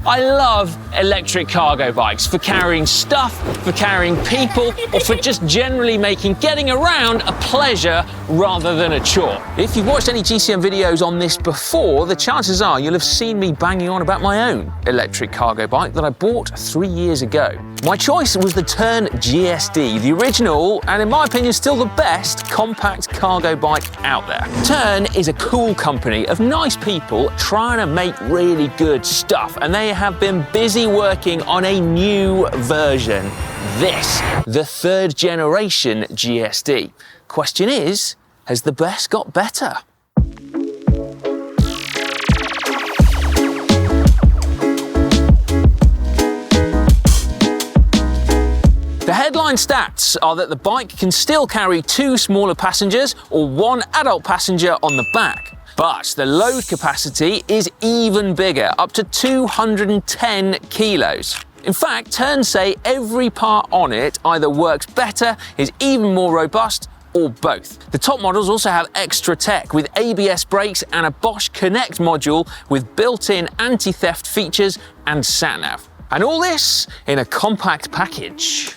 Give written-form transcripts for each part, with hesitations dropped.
I love electric cargo bikes for carrying stuff, for carrying people, or for just generally making getting around a pleasure rather than a chore. If you've watched any GCM videos on this before, the chances are you'll have seen me banging on about my own electric cargo bike that I bought 3 years ago. My choice was the Tern GSD, the original, and in my opinion still the best compact cargo bike out there. Tern is a cool company of nice people trying to make really good stuff, and they have been busy working on a new version. This, the 3rd generation GSD. Question is, has the best got better? The headline stats are that the bike can still carry 2 smaller passengers or 1 adult passenger on the back. But the load capacity is even bigger, up to 210 kilos. In fact, Tern say every part on it either works better, is even more robust, or both. The top models also have extra tech with ABS brakes and a Bosch Connect module with built-in anti-theft features and sat-nav. And all this in a compact package.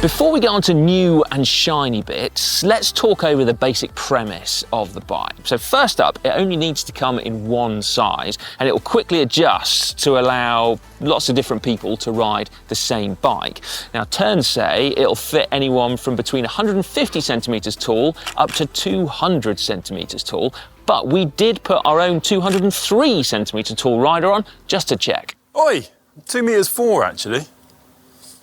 Before we get on to new and shiny bits, let's talk over the basic premise of the bike. So first up, it only needs to come in one size, and it will quickly adjust to allow lots of different people to ride the same bike. Now, Tern say it'll fit anyone from between 150 centimeters tall up to 200 centimeters tall, but we did put our own 203 centimeter tall rider on just to check. Oi, 2 meters 4 actually.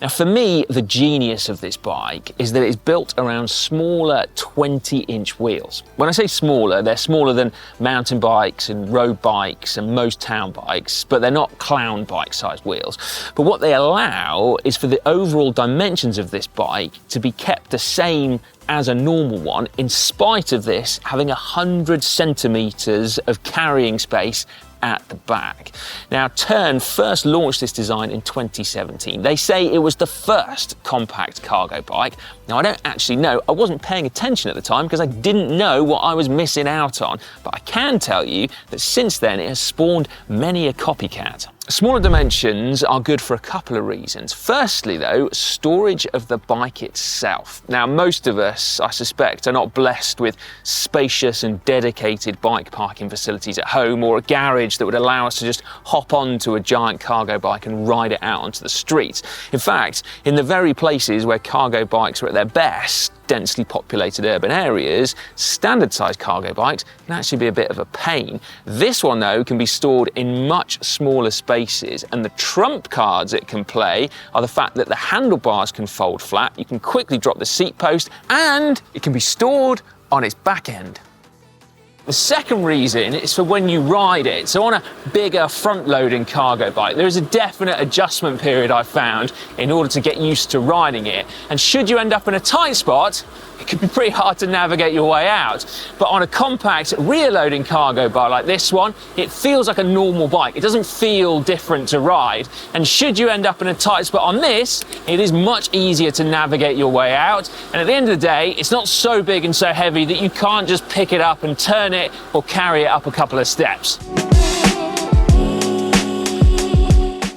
Now, for me, the genius of this bike is that it's built around smaller 20-inch wheels. When I say smaller, they're smaller than mountain bikes and road bikes and most town bikes, but they're not clown bike-sized wheels. But what they allow is for the overall dimensions of this bike to be kept the same as a normal one, in spite of this having 100 centimeters of carrying space at the back. Now, Tern first launched this design in 2017. They say it was the first compact cargo bike. Now, I don't actually know. I wasn't paying attention at the time because I didn't know what I was missing out on. But I can tell you that since then it has spawned many a copycat. Smaller dimensions are good for a couple of reasons. Firstly, though, storage of the bike itself. Now, most of us, I suspect, are not blessed with spacious and dedicated bike parking facilities at home or a garage that would allow us to just hop onto a giant cargo bike and ride it out onto the streets. In fact, in the very places where cargo bikes are at their best, densely populated urban areas, standard-sized cargo bikes can actually be a bit of a pain. This one, though, can be stored in much smaller spaces, and the trump cards it can play are the fact that the handlebars can fold flat, you can quickly drop the seat post, and it can be stored on its back end. The second reason is for when you ride it. So on a bigger front-loading cargo bike, there is a definite adjustment period I found in order to get used to riding it. And should you end up in a tight spot, it can be pretty hard to navigate your way out. But on a compact rear-loading cargo bike like this one, it feels like a normal bike. It doesn't feel different to ride. And should you end up in a tight spot on this, it is much easier to navigate your way out. And at the end of the day, it's not so big and so heavy that you can't just pick it up and turn it or carry it up a couple of steps.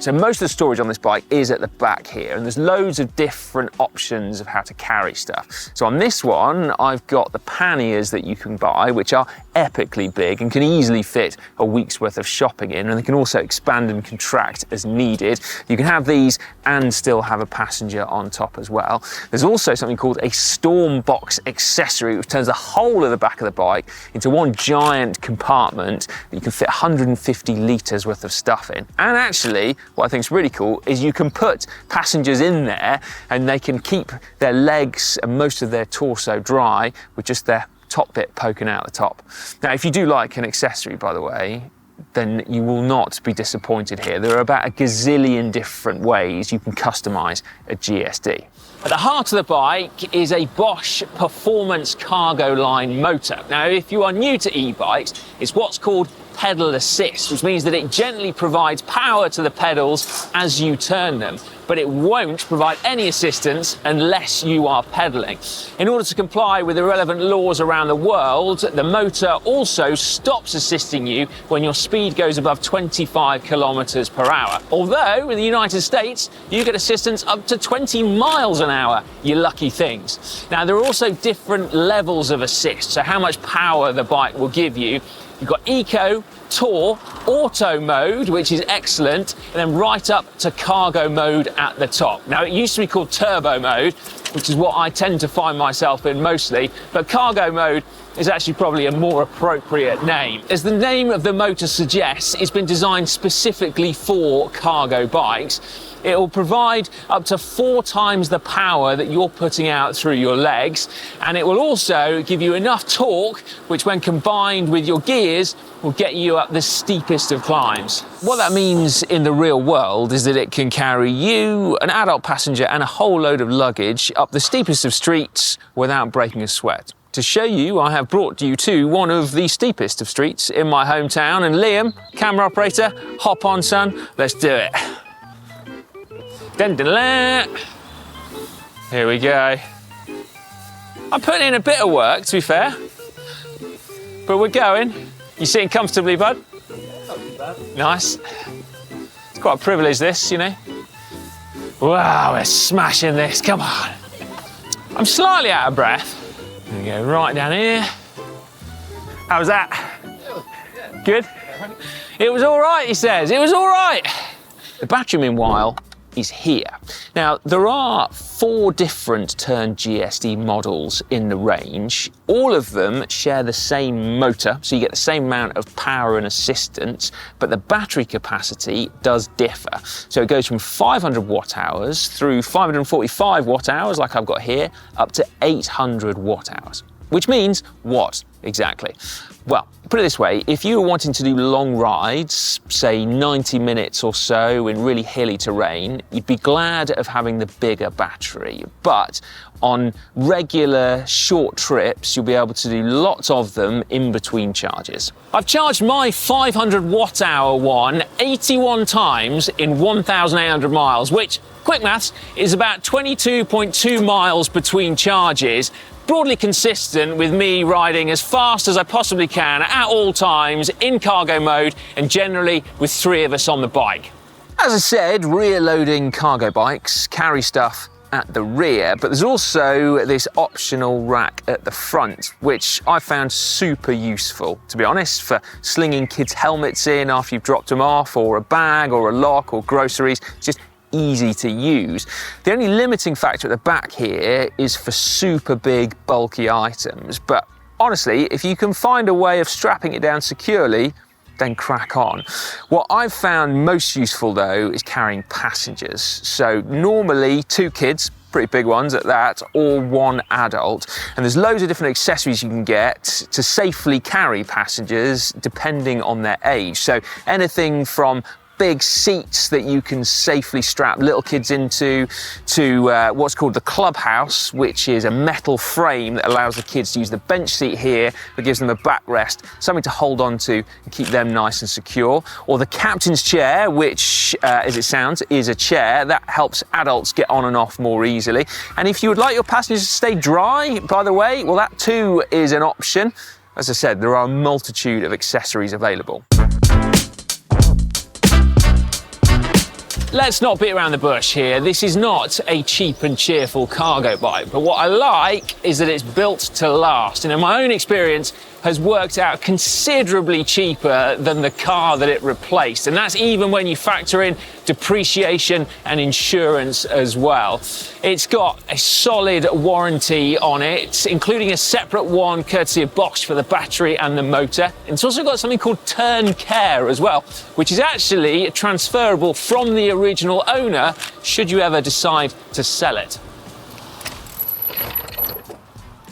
So most of the storage on this bike is at the back here, and there's loads of different options of how to carry stuff. So on this one, I've got the panniers that you can buy, which are epically big and can easily fit a week's worth of shopping in, and they can also expand and contract as needed. You can have these and still have a passenger on top as well. There's also something called a storm box accessory, which turns the whole of the back of the bike into one giant compartment that you can fit 150 litres worth of stuff in. And actually, what I think is really cool is you can put passengers in there and they can keep their legs and most of their torso dry with just their top bit poking out the top. Now, if you do like an accessory, by the way, then you will not be disappointed here. There are about a gazillion different ways you can customise a GSD. At the heart of the bike is a Bosch Performance Cargo Line motor. Now, if you are new to e-bikes, it's what's called pedal assist, which means that it gently provides power to the pedals as you turn them. but it won't provide any assistance unless you are pedaling. In order to comply with the relevant laws around the world, the motor also stops assisting you when your speed goes above 25 kilometers per hour. Although in the United States, you get assistance up to 20 miles an hour, you lucky things. Now, there are also different levels of assist, so how much power the bike will give you. You've got Eco, Tour, Auto mode, which is excellent, and then right up to cargo mode at the top. Now, it used to be called turbo mode, which is what I tend to find myself in mostly, but cargo mode is actually probably a more appropriate name. As the name of the motor suggests, it's been designed specifically for cargo bikes. It will provide up to 4 times the power that you're putting out through your legs, and it will also give you enough torque, which when combined with your gears, will get you up the steepest of climbs. What that means in the real world is that it can carry you, an adult passenger, and a whole load of luggage up the steepest of streets without breaking a sweat. To show you, I have brought you to one of the steepest of streets in my hometown, and Liam, camera operator, hop on, son, let's do it. Dun, dun, dun. Here we go. I'm putting in a bit of work, to be fair, but we're going. You sitting comfortably, bud? Yeah, not too bad. Nice. It's quite a privilege, this, you know. Wow, we're smashing this, come on. I'm slightly out of breath. There we go, right down here. How was that? Good? It was all right, he says. It was all right. The battery, meanwhile, is here. Now, there are 4 different Tern GSD models in the range. All of them share the same motor, so you get the same amount of power and assistance, but the battery capacity does differ. So it goes from 500 watt hours through 545 watt hours, like I've got here, up to 800 watt hours. Which means what exactly? Well, put it this way, if you were wanting to do long rides, say 90 minutes or so in really hilly terrain, you'd be glad of having the bigger battery. But on regular short trips, you'll be able to do lots of them in between charges. I've charged my 500 watt hour one 81 times in 1,800 miles, which, quick maths, is about 22.2 miles between charges. Broadly consistent with me riding as fast as I possibly can at all times in cargo mode, and generally with 3 of us on the bike. As I said, rear-loading cargo bikes carry stuff at the rear, but there's also this optional rack at the front, which I found super useful, to be honest, for slinging kids' helmets in after you've dropped them off, or a bag, or a lock, or groceries. It's just easy to use. The only limiting factor at the back here is for super big, bulky items, but honestly, if you can find a way of strapping it down securely, then crack on. What I've found most useful though is carrying passengers. So normally 2 kids, pretty big ones at that, or 1 adult. And there's loads of different accessories you can get to safely carry passengers depending on their age. So anything from big seats that you can safely strap little kids into, to what's called the clubhouse, which is a metal frame that allows the kids to use the bench seat here, that gives them a backrest, something to hold on to and keep them nice and secure. Or the captain's chair, which, as it sounds, is a chair that helps adults get on and off more easily. And if you would like your passengers to stay dry, by the way, well, that too is an option. As I said, there are a multitude of accessories available. Let's not beat around the bush here. This is not a cheap and cheerful cargo bike, but what I like is that it's built to last. And in my own experience, has worked out considerably cheaper than the car that it replaced. And that's even when you factor in depreciation and insurance as well. It's got a solid warranty on it, including a separate one courtesy of Bosch for the battery and the motor. And it's also got something called Tern Care as well, which is actually transferable from the original owner should you ever decide to sell it.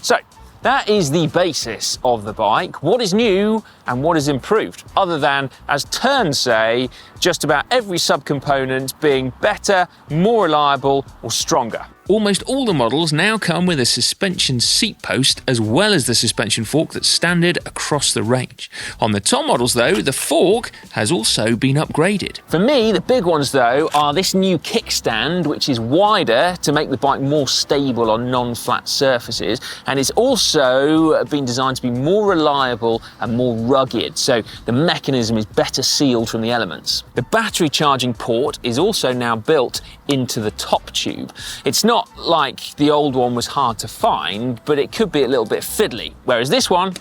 So, that is the basis of the bike. What is new and what is improved? Other than, as Tern say, just about every subcomponent being better, more reliable or stronger. Almost all the models now come with a suspension seat post as well as the suspension fork that's standard across the range. On the top models though, the fork has also been upgraded. For me, the big ones though are this new kickstand, which is wider to make the bike more stable on non-flat surfaces, and it's also been designed to be more reliable and more rugged, so the mechanism is better sealed from the elements. The battery charging port is also now built into the top tube. It's not like the old one was hard to find, but it could be a little bit fiddly, whereas this one,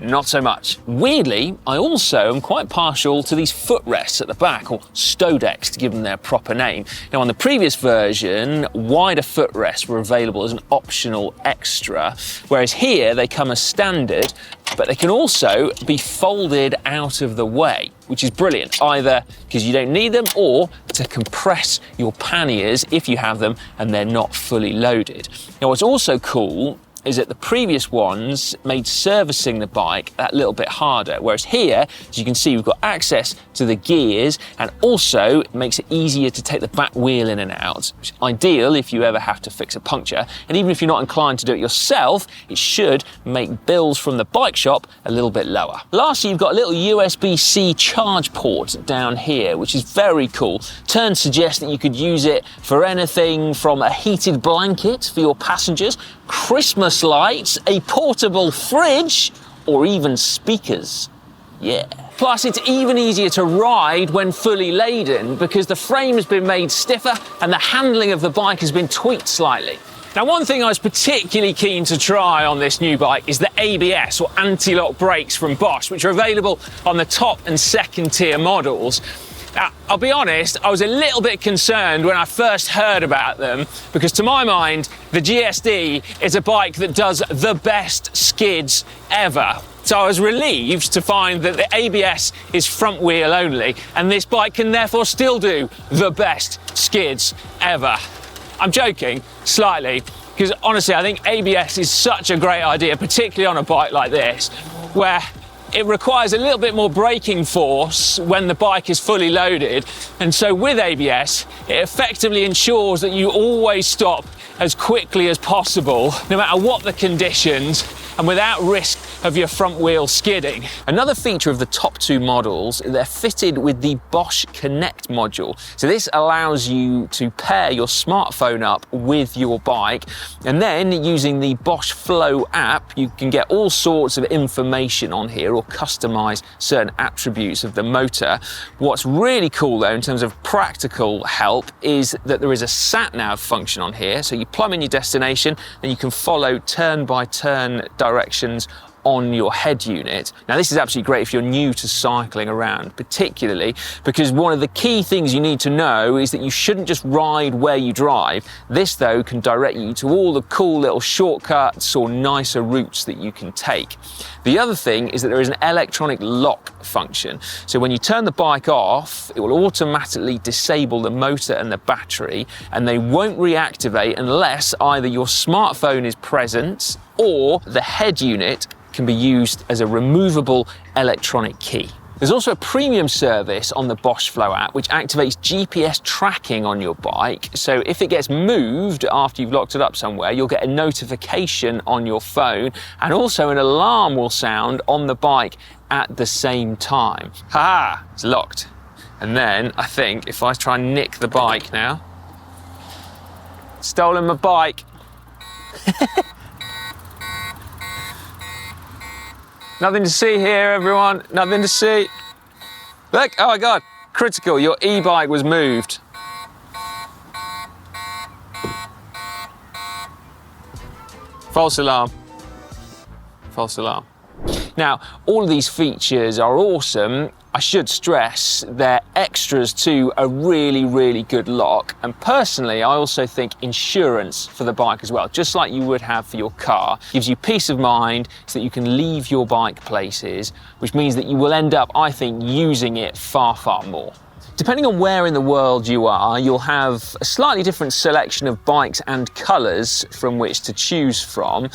not so much. Weirdly, I also am quite partial to these footrests at the back, or Stow Decks to give them their proper name. Now on the previous version, wider footrests were available as an optional extra, whereas here they come as standard, but they can also be folded out of the way, which is brilliant, either because you don't need them or to compress your panniers if you have them and they're not fully loaded. Now what's also cool is that the previous ones made servicing the bike that little bit harder, whereas here, as you can see, we've got access to the gears, and also it makes it easier to take the back wheel in and out, which is ideal if you ever have to fix a puncture. And even if you're not inclined to do it yourself, it should make bills from the bike shop a little bit lower. Lastly, you've got a little USB-C charge port down here, which is very cool. Tern suggests that you could use it for anything from a heated blanket for your passengers, Christmas lights, a portable fridge, or even speakers. Yeah. Plus, it's even easier to ride when fully laden because the frame has been made stiffer and the handling of the bike has been tweaked slightly. Now, one thing I was particularly keen to try on this new bike is the ABS, or anti-lock brakes from Bosch, which are available on the top and second tier models. Now, I'll be honest, I was a little bit concerned when I first heard about them because to my mind, the GSD is a bike that does the best skids ever. So I was relieved to find that the ABS is front wheel only, and this bike can therefore still do the best skids ever. I'm joking, slightly, because honestly, I think ABS is such a great idea, particularly on a bike like this, where it requires a little bit more braking force when the bike is fully loaded, and so with ABS it effectively ensures that you always stop as quickly as possible no matter what the conditions and without risk of your front wheel skidding. Another feature of the top two models, they're fitted with the Bosch Connect module. So this allows you to pair your smartphone up with your bike, and then using the Bosch Flow app, you can get all sorts of information on here or customize certain attributes of the motor. What's really cool though, in terms of practical help, is that there is a sat-nav function on here. So you plumb in your destination and you can follow turn-by-turn directions on your head unit. Now this is absolutely great if you're new to cycling around, particularly because one of the key things you need to know is that you shouldn't just ride where you drive. This though can direct you to all the cool little shortcuts or nicer routes that you can take. The other thing is that there is an electronic lock function. So when you turn the bike off, it will automatically disable the motor and the battery, and they won't reactivate unless either your smartphone is present or the head unit can be used as a removable electronic key. There's also a premium service on the Bosch Flow app which activates GPS tracking on your bike, so if it gets moved after you've locked it up somewhere, you'll get a notification on your phone, and also an alarm will sound on the bike at the same time. Haha, it's locked. And then I think if I try and nick the bike now, stolen my bike. Nothing to see here, everyone. Nothing to see. Look, oh my God, critical, your e-bike was moved. False alarm. False alarm. Now, all of these features are awesome. I should stress they're extras to a really, really good lock. And personally, I also think insurance for the bike as well, just like you would have for your car, gives you peace of mind so that you can leave your bike places, which means that you will end up, I think, using it far, far more. Depending on where in the world you are, you'll have a slightly different selection of bikes and colours from which to choose from.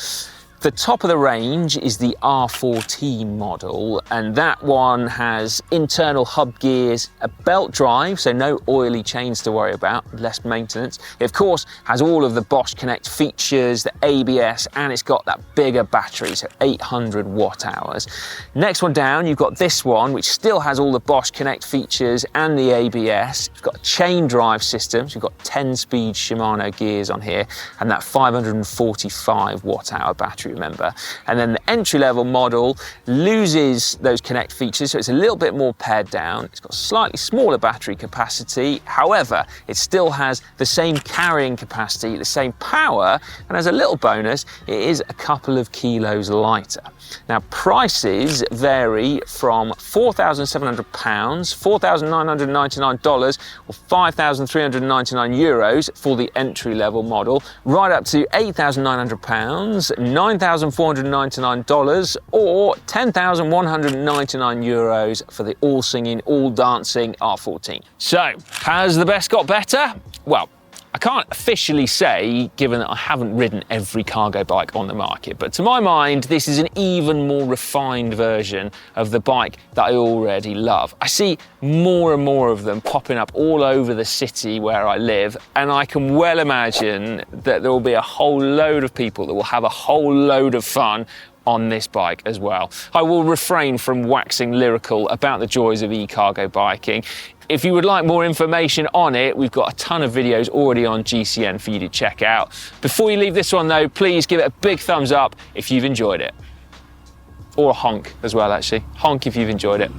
The top of the range is the R14 model, and that one has internal hub gears, a belt drive, so no oily chains to worry about, less maintenance. It of course has all of the Bosch Connect features, the ABS, and it's got that bigger battery, so 800 watt hours. Next one down, you've got this one, which still has all the Bosch Connect features and the ABS. It's got a chain drive system, so you've got 10-speed Shimano gears on here, and that 545 watt hour battery, remember. And then the entry-level model loses those Connect features, so it's a little bit more pared down. It's got a slightly smaller battery capacity. However, it still has the same carrying capacity, the same power, and as a little bonus, it is a couple of kilos lighter. Now, prices vary from £4,700, $4,999, or €5,399 for the entry-level model, right up to £8,900, $9,499, or €10,199 for the all-singing, all-dancing R14. So, has the best got better? Well, I can't officially say, given that I haven't ridden every cargo bike on the market, but to my mind, this is an even more refined version of the bike that I already love. I see more and more of them popping up all over the city where I live, and I can well imagine that there will be a whole load of people that will have a whole load of fun on this bike as well. I will refrain from waxing lyrical about the joys of e-cargo biking. If you would like more information on it, we've got a ton of videos already on GCN for you to check out. Before you leave this one though, please give it a big thumbs up if you've enjoyed it. Or a honk as well, actually. Honk if you've enjoyed it.